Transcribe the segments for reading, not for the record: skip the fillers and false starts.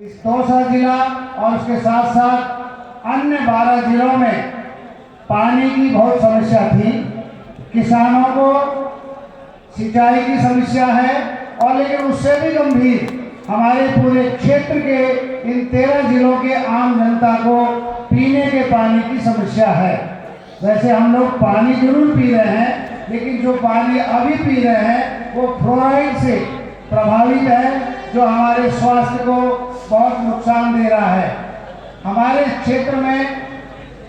इस दौसा जिला और उसके साथ साथ अन्य 12 जिलों में पानी की बहुत समस्या थी। किसानों को सिंचाई की समस्या है और लेकिन उससे भी गंभीर हमारे पूरे क्षेत्र के इन 13 जिलों के आम जनता को पीने के पानी की समस्या है। वैसे हम लोग पानी जरूर पी रहे हैं, लेकिन जो पानी अभी पी रहे हैं वो फ्लोराइड से प्रभावित है, जो हमारे स्वास्थ्य को बहुत नुकसान दे रहा है। हमारे क्षेत्र में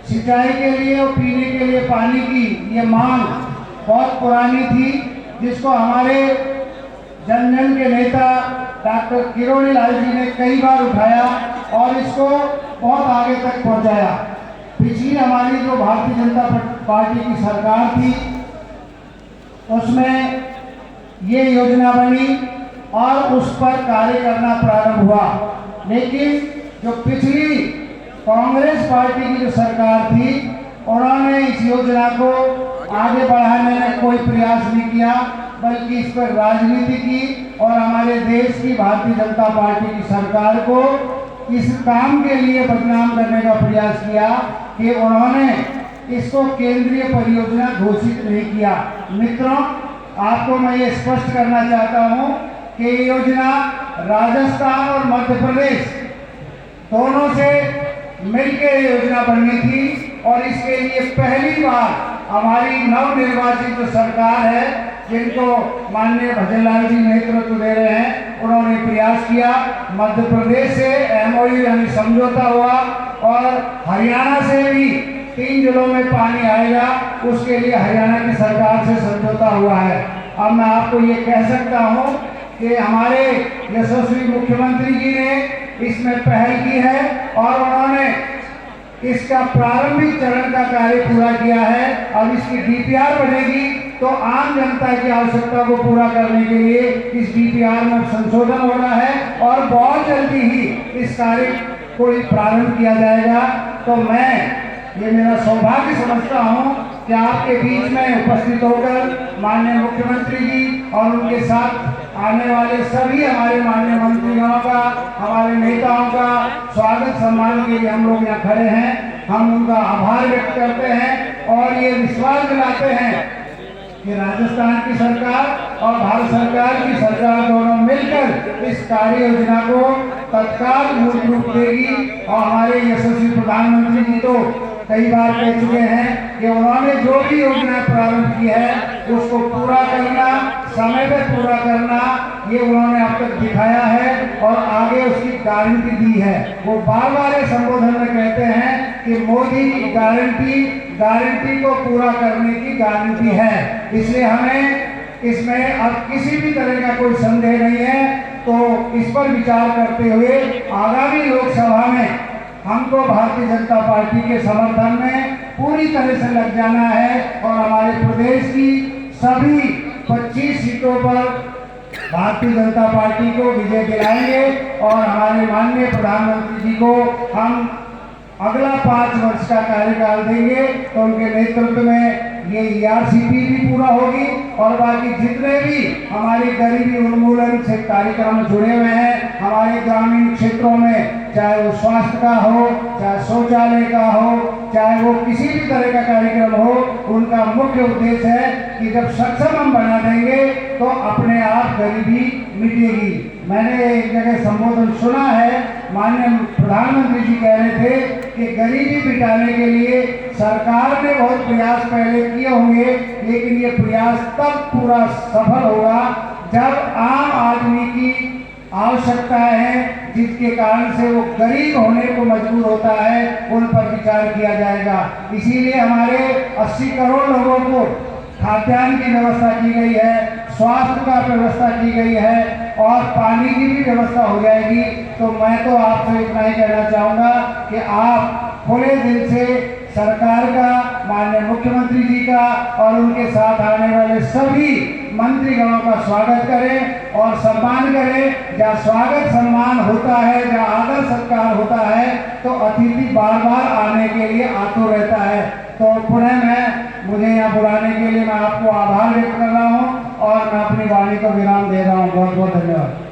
सिंचाई के लिए और पीने के लिए पानी की ये मांग बहुत पुरानी थी, जिसको हमारे जन जन के नेता डॉक्टर किरोड़ी लाल जी ने कई बार उठाया और इसको बहुत आगे तक पहुंचाया। पिछली हमारी जो भारतीय जनता पार्टी की सरकार थी उसमें ये योजना बनी और उस पर कार्य करना प्रारंभ हुआ, लेकिन जो पिछली कांग्रेस पार्टी की जो सरकार थी उन्होंने इस योजना को आगे बढ़ाने में कोई प्रयास नहीं किया, बल्कि इस पर राजनीति की और हमारे देश की भारतीय जनता पार्टी की सरकार को इस काम के लिए बदनाम करने का प्रयास किया कि उन्होंने इसको केंद्रीय परियोजना घोषित नहीं किया। मित्रों, आपको मैं ये स्पष्ट करना चाहता हूँ कि ये योजना राजस्थान और मध्य प्रदेश दोनों से मिलकर योजना बननी थी और इसके लिए पहली बार हमारी नवनिर्वाचित जो सरकार है, जिनको माननीय भजनलाल जी नेतृत्व दे रहे हैं, उन्होंने प्रयास किया। मध्य प्रदेश से एमओयू यानी समझौता हुआ और हरियाणा से भी 3 जिलों में पानी आएगा, उसके लिए हरियाणा की सरकार से समझौता हुआ है। अब मैं आपको ये कह सकता हूँ कि हमारे यशस्वी मुख्यमंत्री जी ने इसमें पहल की है और उन्होंने इसका प्रारंभिक चरण का कार्य पूरा किया है। अब इसकी डीपीआर बनेगी तो आम जनता की आवश्यकता को पूरा करने के लिए इस डीपीआर में संशोधन हो रहा है और बहुत जल्दी ही इस कार्य को प्रारंभ किया जाएगा। तो मैं ये मेरा सौभाग्य समझता हूँ कि आपके बीच में उपस्थित होकर माननीय मुख्यमंत्री जी और उनके साथ आने वाले सभी हमारे माननीय मंत्रियों का, हमारे नेताओं का स्वागत सम्मान के लिए हम लोग यहाँ खड़े हैं। हम उनका आभार व्यक्त करते हैं और ये विश्वास दिलाते हैं कि राजस्थान की सरकार और भारत सरकार की सरकार दोनों मिलकर इस कार्य योजना को तत्काल मूल रूप देगी। और हमारे यशस्वी प्रधानमंत्री जी तो कई बार कह चुके हैं कि उन्होंने जो भी योजना प्रारंभ की है उसको पूरा करना, समय पर पूरा करना, ये उन्होंने अब तक दिखाया है और आगे उसकी गारंटी दी है। वो बार बार संबोधन में कहते हैं कि मोदी की गारंटी को पूरा करने की गारंटी है। इसलिए हमें इसमें अब किसी भी तरह का कोई संदेह नहीं है। तो इस पर विचार करते हुए आगामी लोकसभा में हमको भारतीय जनता पार्टी के समर्थन में पूरी तरह से लग जाना है और हमारे प्रदेश की सभी 25 सीटों पर भारतीय जनता पार्टी को विजय दिलाएंगे और हमारे माननीय प्रधानमंत्री जी को हम अगला 5 वर्ष का कार्यकाल देंगे। तो उनके नेतृत्व में ये ERCP भी पूरा होगी और बाकी जितने भी हमारी गरीबी उन्मूलन से कार्यक्रम जुड़े हुए हैं हमारे ग्रामीण क्षेत्रों में, चाहे वो स्वास्थ्य का हो, चाहे शौचालय का हो, चाहे वो किसी भी तरह का कार्यक्रम हो, उनका मुख्य उद्देश्य है कि जब सक्षम हम बना देंगे तो अपने आप गरीबी मिटेगी। मैंने एक जगह संबोधन सुना है, माननीय प्रधानमंत्री जी कह रहे थे कि गरीबी मिटाने के लिए सरकार ने बहुत प्रयास पहले किए होंगे, लेकिन ये प्रयास तब पूरा सफल होगा जब आम आदमी की आवश्यकताएं हैं जिसके कारण से वो गरीब होने को मजबूर होता है, उन पर विचार किया जाएगा। इसीलिए हमारे 80 करोड़ लोगों को खाद्यान्न की व्यवस्था की गई है, स्वास्थ्य का व्यवस्था की गई है और पानी की भी व्यवस्था हो जाएगी। तो मैं तो आपसे इतना ही कहना चाहूँगा कि आप खुले दिल से सरकार का, माननीय मुख्यमंत्री जी का और उनके साथ आने वाले सभी मंत्रीगणों का स्वागत करें और सम्मान करें। जहाँ स्वागत सम्मान होता है, जहाँ आदर सत्कार होता है, तो अतिथि बार बार आने के लिए आतुर रहता है। तो पुनः मुझे यहाँ बुलाने के लिए मैं आपको आभार व्यक्त कर रहा हूँ और मैं अपनी वाणी को विराम दे रहा हूँ। बहुत बहुत धन्यवाद।